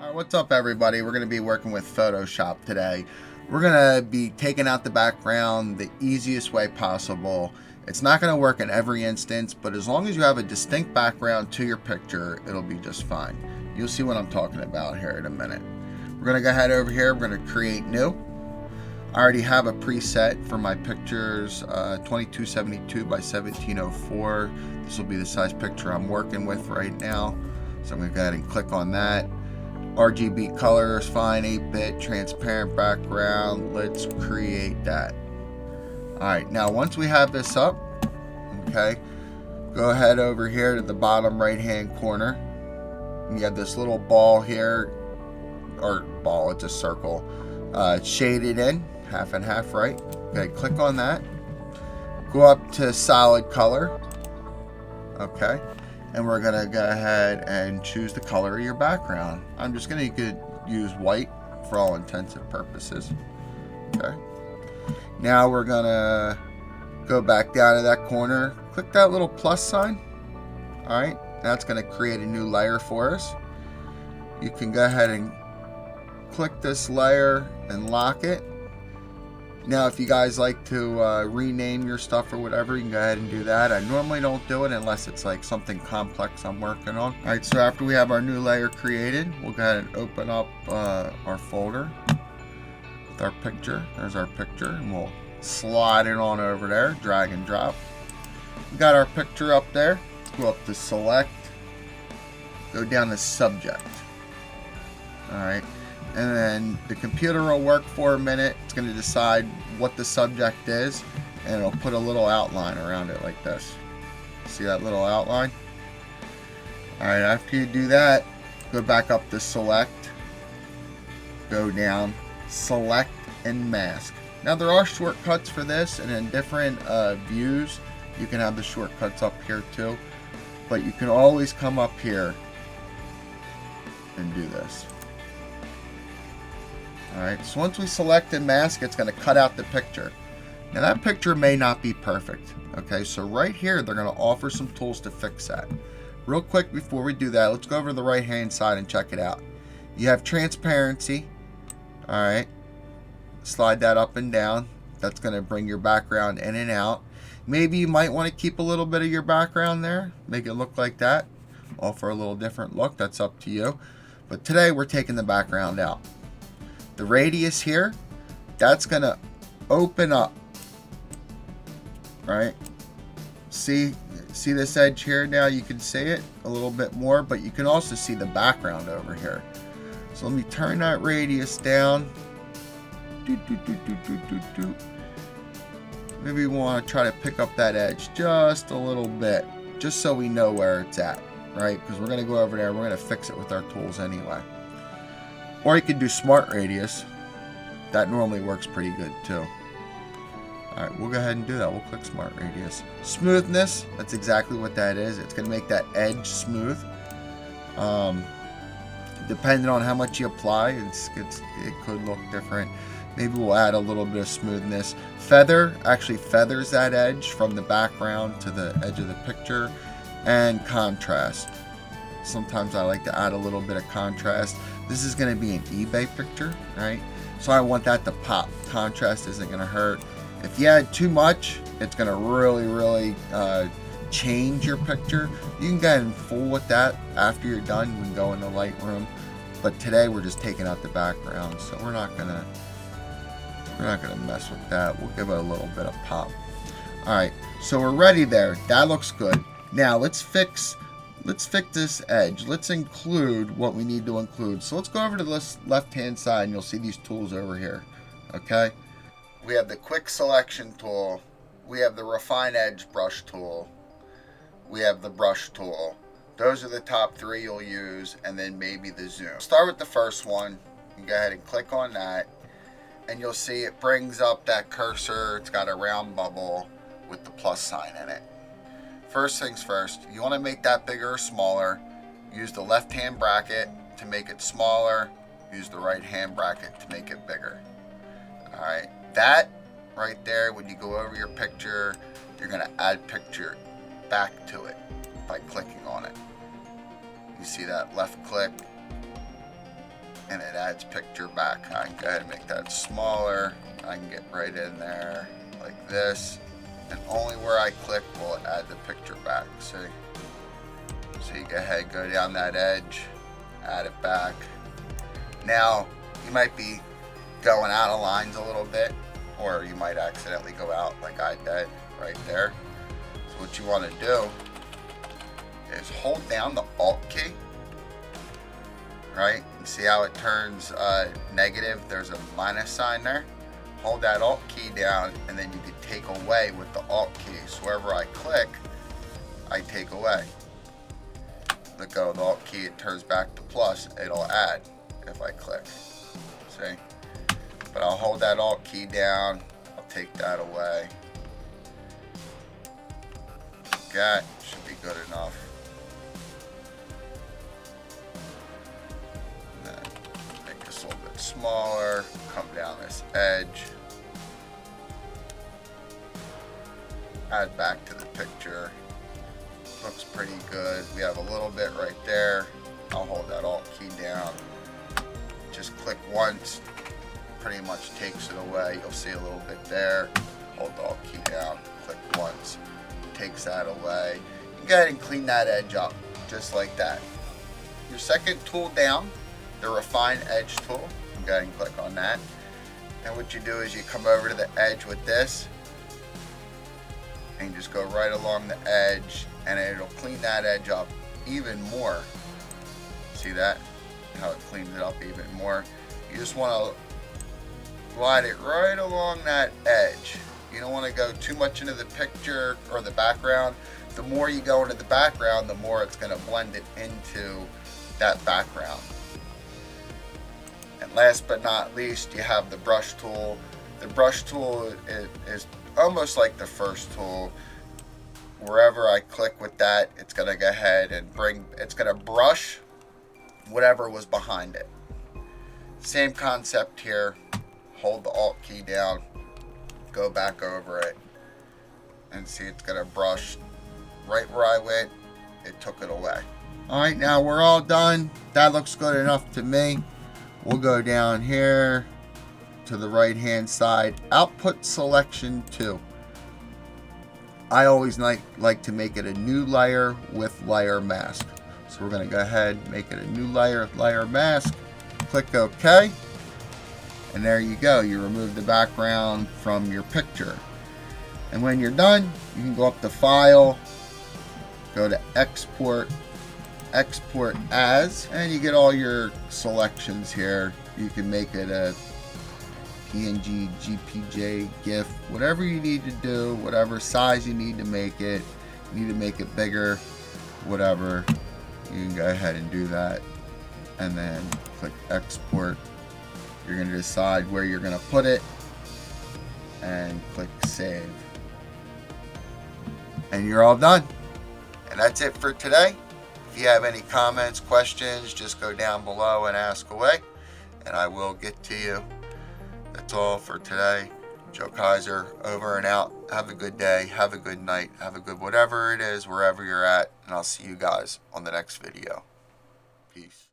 Alright, what's up everybody? We're going to be working with Photoshop today. We're going to be taking out the background the easiest way possible. It's not going to work in every instance, but as long as you have a distinct background to your picture, it'll be just fine. You'll see what I'm talking about here in a minute. We're going to go ahead over here. We're going to create new. I already have a preset for my pictures, 2272 by 1704. This will be the size picture I'm working with right now. So I'm going to go ahead and click on that. RGB color is fine, 8-bit, transparent background. Let's create that. Alright, now once we have this up, okay, go ahead over here to the bottom right hand corner. You have this little ball here, or ball, it's a circle. It's shaded in, half and half, right? Okay, click on that. Go up to solid color. Okay. And we're going to go ahead and choose the color of your background. I'm just going to use white for all intents and purposes. Okay. Now we're going to go back down to that corner. Click that little plus sign. Alright. That's going to create a new layer for us. You can go ahead and click this layer and lock it. Now if you guys like to rename your stuff or whatever, you can go ahead and do that. I normally don't do it unless it's like something complex I'm working on. Alright, so after we have our new layer created, we'll go ahead and open up our folder with our picture. There's our picture, and we'll slide it on over there, drag and drop. We got our picture up there. Go up to select, go down to subject. Alright. And then the computer will work for a minute. It's going to decide what the subject is, and it'll put a little outline around it like this. See that little outline? Alright, after you do that, go back up to select, go down, select, and mask. Now there are shortcuts for this, and in different views you can have the shortcuts up here too, but you can always come up here and do this. Alright, so once we select and mask, it's going to cut out the picture. Now that picture may not be perfect. Okay, so right here they're going to offer some tools to fix that. Real quick before we do that, let's go over to the right hand side and check it out. You have transparency. Alright, slide that up and down. That's going to bring your background in and out. Maybe you might want to keep a little bit of your background there. Make it look like that. Offer a little different look. That's up to you. But today we're taking the background out. The radius here, that's going to open up, right? See this edge here? Now you can see it a little bit more, but you can also see the background over here. So let me turn that radius down. Maybe we want to try to pick up that edge just a little bit, just so we know where it's at, right? Because we're going to go over there, we're going to fix it with our tools anyway. Or you can do smart radius. That normally works pretty good too. Alright, we'll go ahead and do that. We'll click smart radius. Smoothness, that's exactly what that is. It's going to make that edge smooth. Depending on how much you apply, it could look different. Maybe we'll add a little bit of smoothness. Feather actually feathers that edge from the background to the edge of the picture. And contrast. Sometimes I like to add a little bit of contrast. This is going to be an eBay picture, right? So I want that to pop. Contrast isn't going to hurt. If you add too much, it's going to really change your picture. You can go ahead and fool with that after you're done. You can go into Lightroom. But today we're just taking out the background, so we're not gonna mess with that. We'll give it a little bit of pop. All right, so we're ready there. That looks good. Now let's fix this edge. Let's include what we need to include. So let's go over to this left hand side and you'll see these tools over here. Okay. We have the quick selection tool. We have the refine edge brush tool. We have the brush tool. Those are the top three you'll use, and then maybe the zoom. Start with the first one. You can go ahead and click on that and you'll see it brings up that cursor. It's got a round bubble with the plus sign in it. First things first, you want to make that bigger or smaller. Use the left hand bracket to make it smaller. Use the right hand bracket to make it bigger. Alright, that right there, when you go over your picture, you're going to add picture back to it. by clicking on it. You see that left click, and it adds picture back. I can go ahead and make that smaller. I can get right in there like this, and only where I click will it add the picture back. See? So you go ahead, go down that edge, add it back. Now, you might be going out of lines a little bit, or you might accidentally go out like I did right there. So what you want to do is hold down the Alt key, right? And see how it turns negative? There's a minus sign there. Hold that Alt key down, and then you can take away with the Alt key. So wherever I click, I take away. Let go of the Alt key, it turns back to plus. It'll add if I click. See? But I'll hold that Alt key down. I'll take that away. That should be good enough. And then make this a little bit smaller. Come down this edge. Add back to the picture. Looks pretty good. We have a little bit right there. I'll hold that Alt key down. Just click once. Pretty much takes it away. You'll see a little bit there. Hold the Alt key down. Click once. Takes that away. You can go ahead and clean that edge up just like that. Your second tool down, the Refine Edge tool. Go ahead and click on that. And what you do is you come over to the edge with this, and you just go right along the edge, and it'll clean that edge up even more. See that? How it cleans it up even more. You just want to glide it right along that edge. You don't want to go too much into the picture or the background. The more you go into the background, the more it's going to blend it into that background. And last but not least, you have the brush tool. The brush tool is almost like the first tool. Wherever I click with that, it's going to go ahead and it's going to brush whatever was behind it. Same concept here. Hold the Alt key down, go back over it, and see it's going to brush right where I went. It took it away. Alright, now we're all done. That looks good enough to me. We'll go down here to the right hand side. Output selection 2. I always like to make it a new layer with layer mask. So we're going to go ahead and make it a new layer with layer mask. Click OK. And there you go. You remove the background from your picture. And when you're done, you can go up to File, go to Export, Export As, and you get all your selections here. You can make it a PNG, GPJ, GIF, whatever you need to do, whatever size you need to make it. You need to make it bigger, whatever. You can go ahead and do that. And then click Export. You're going to decide where you're going to put it. And click Save. And you're all done. And that's it for today. If you have any comments, questions, just go down below and ask away, and I will get to you. That's all for today. Joe Kyser, over and out. Have a good day. Have a good night. Have a good whatever it is, wherever you're at. And I'll see you guys on the next video. Peace.